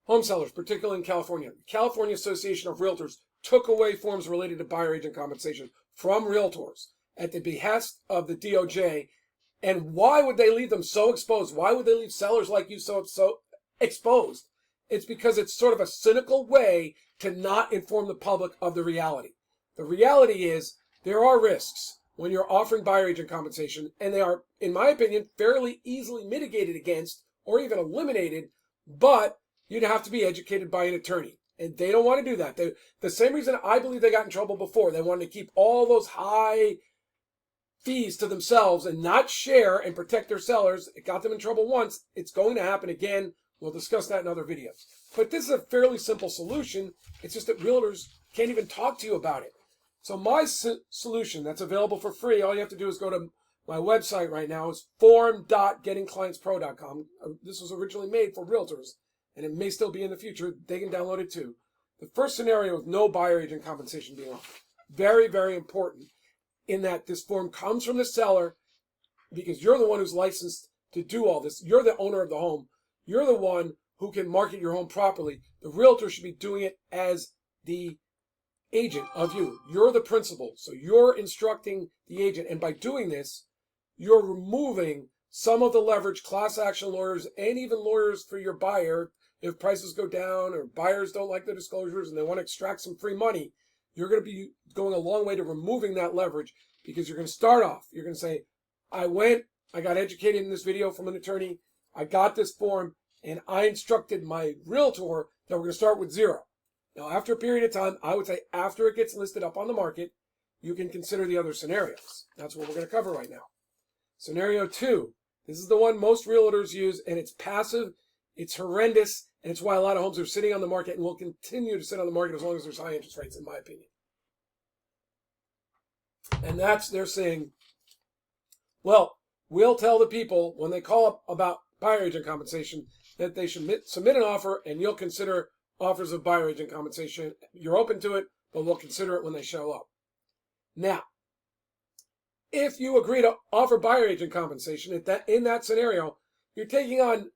home sellers, particularly in California. The California Association of Realtors took away forms related to buyer agent compensation from realtors at the behest of the DOJ. And why would they leave them so exposed? Why would they leave sellers like you so exposed? It's because it's sort of a cynical way to not inform the public of the reality. The reality is there are risks when you're offering buyer agent compensation, and they are, in my opinion, fairly easily mitigated against or even eliminated, but you'd have to be educated by an attorney. And they don't want to do that. The same reason I believe they got in trouble before. They wanted to keep all those high fees to themselves and not share and protect their sellers. It got them in trouble once. It's going to happen again. We'll discuss that in other videos. But this is a fairly simple solution. It's just that realtors can't even talk to you about it. So my solution that's available for free, all you have to do is go to my website right now. Is forum.gettingclientspro.com. This was originally made for realtors, and it may still be in the future. They can download it too. The first scenario is no buyer agent compensation being offered. Very, very important in that this form comes from the seller because you're the one who's licensed to do all this. You're the owner of the home. You're the one who can market your home properly. The realtor should be doing it as the agent of you. You're the principal, so you're instructing the agent. And by doing this, you're removing some of the leverage class action lawyers and even lawyers for your buyer. If prices go down or buyers don't like the disclosures and they want to extract some free money, you're going to be going a long way to removing that leverage, because you're going to start off. You're going to say, I got educated in this video from an attorney. I got this form and I instructed my realtor that we're going to start with zero. Now, after a period of time, I would say after it gets listed up on the market, you can consider the other scenarios. That's what we're going to cover right now. Scenario 2. This is the one most realtors use, and it's passive, it's horrendous, and it's why a lot of homes are sitting on the market and will continue to sit on the market as long as there's high interest rates, in my opinion. And that's, they're saying, well, we'll tell the people when they call up about buyer agent compensation that they should submit an offer, and you'll consider offers of buyer agent compensation. You're open to it, but we'll consider it when they show up. Now, if you agree to offer buyer agent compensation in that scenario, you're taking on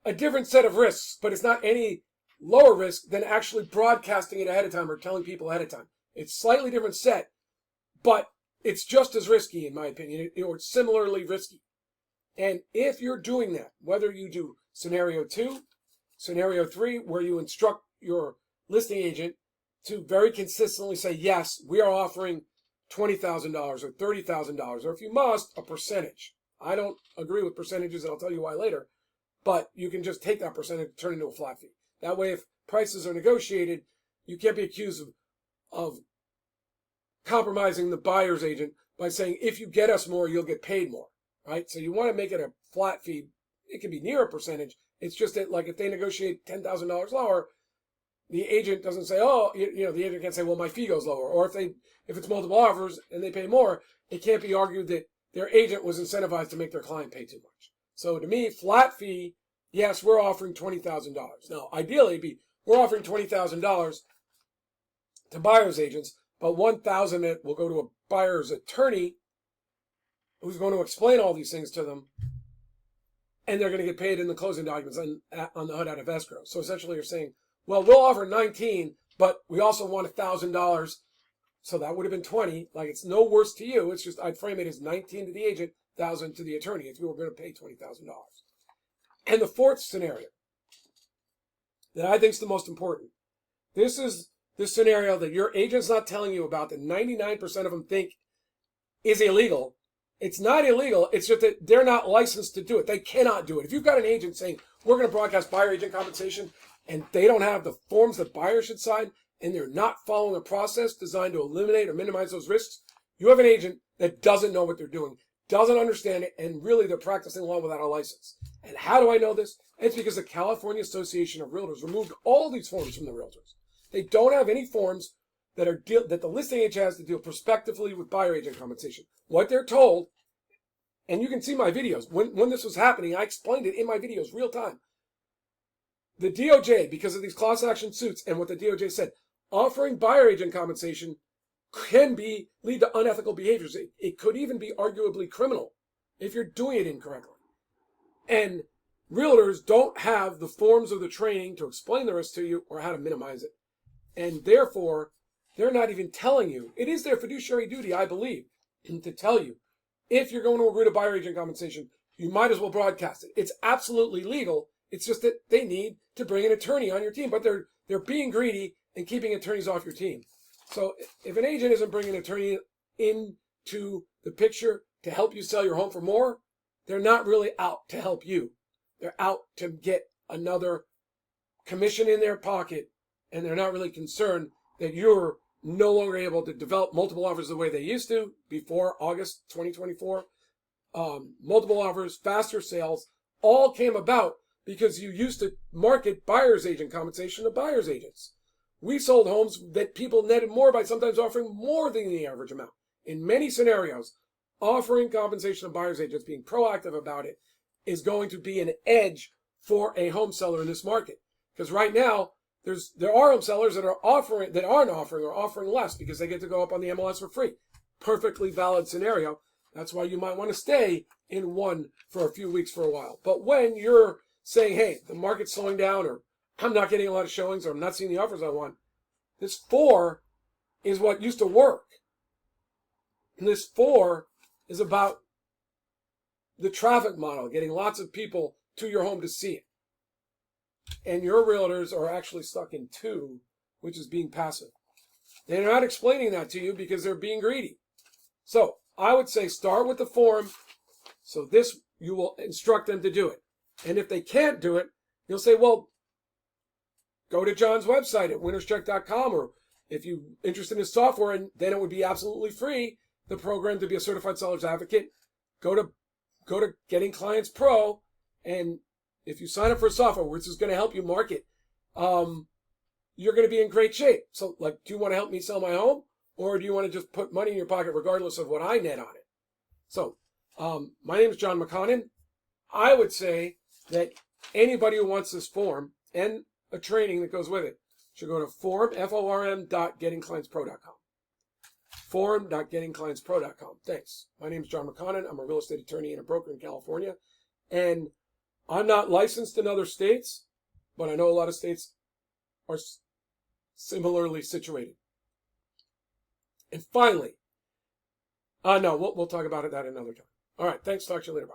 a different set of risks, but it's not any lower risk than actually broadcasting it ahead of time or telling people ahead of time. It's slightly different set, but it's just as risky, in my opinion, or similarly risky. And if you're doing that, whether you do scenario 2, scenario 3, where you instruct your listing agent to very consistently say, yes, we are offering $20,000 or $30,000, or if you must, a percentage. I don't agree with percentages, and I'll tell you why later, but you can just take that percentage and turn it into a flat fee. That way, if prices are negotiated, you can't be accused of compromising the buyer's agent by saying, if you get us more, you'll get paid more, right? So you want to make it a flat fee. It can be near a percentage. It's just that, like, if they negotiate $10,000 lower, the agent doesn't say, oh, the agent can't say, well, my fee goes lower. Or if it's multiple offers and they pay more, it can't be argued that their agent was incentivized to make their client pay too much. So to me, flat fee, yes, we're offering $20,000. Now, ideally, it'd be we're offering $20,000 to buyer's agents, but $1,000 of it will go to a buyer's attorney who's going to explain all these things to them, and they're going to get paid in the closing documents on the HUD out of escrow. So essentially you're saying, well, we'll offer 19, but we also want $1,000. So that would have been 20. Like, it's no worse to you. It's just, I'd frame it as 19 to the agent, 1,000 to the attorney if you were going to pay $20,000. And the fourth scenario that I think is the most important. This is the scenario that your agent's not telling you about, that 99% of them think is illegal. It's not illegal. It's just that they're not licensed to do it. They cannot do it. If you've got an agent saying, we're going to broadcast buyer agent compensation, and they don't have the forms that buyers should sign, and they're not following a process designed to eliminate or minimize those risks, you have an agent that doesn't know what they're doing, doesn't understand it, and really they're practicing law without a license. And how do I know this? It's because the California Association of Realtors removed all these forms from the realtors. They don't have any forms that the listing agent has to deal prospectively with buyer agent compensation. What they're told, and you can see my videos, when this was happening, I explained it in my videos real time. The DOJ, because of these class action suits and what the DOJ said, offering buyer agent compensation can lead to unethical behaviors. It could even be arguably criminal if you're doing it incorrectly. And realtors don't have the forms of the training to explain the risk to you or how to minimize it. And therefore, they're not even telling you. It is their fiduciary duty, I believe, to tell you. If you're going to agree to buyer agent compensation, you might as well broadcast it. It's absolutely legal. It's just that they need to bring an attorney on your team, but they're being greedy and keeping attorneys off your team. So if an agent isn't bringing an attorney into the picture to help you sell your home for more, they're not really out to help you. They're out to get another commission in their pocket, and they're not really concerned that you're no longer able to develop multiple offers the way they used to before August 2024. Multiple offers, faster sales, all came about because you used to market buyer's agent compensation to buyer's agents. We sold homes that people netted more by sometimes offering more than the average amount. In many scenarios, offering compensation to buyer's agents, being proactive about it, is going to be an edge for a home seller in this market. Because right now, there are home sellers that aren't offering or offering less because they get to go up on the MLS for free. Perfectly valid scenario. That's why you might want to stay in one for a few weeks for a while. But when you're saying, hey, the market's slowing down, or I'm not getting a lot of showings, or I'm not seeing the offers I want, this 4 is what used to work. And this 4 is about the traffic model, getting lots of people to your home to see it. And your realtors are actually stuck in 2, which is being passive. They're not explaining that to you because they're being greedy. So I would say start with the form. So this, you will instruct them to do it. And if they can't do it, you'll say, well, go to John's website at winnerscheck.com, or if you're interested in his software, and then it would be absolutely free, the program to be a certified seller's advocate. Go to Getting Clients Pro, and if you sign up for a software which is going to help you market, you're going to be in great shape. So, like, do you want to help me sell my home, or do you want to just put money in your pocket regardless of what I net on it? So, my name is John McConnin. I would say that anybody who wants this form and a training that goes with it should go to forum.gettingclientspro.com. Forum.gettingclientspro.com. Thanks. My name is John McConnin. I'm a real estate attorney and a broker in California. And I'm not licensed in other states, but I know a lot of states are similarly situated. And finally, no, we'll talk about that another time. All right. Thanks. Talk to you later. Bye.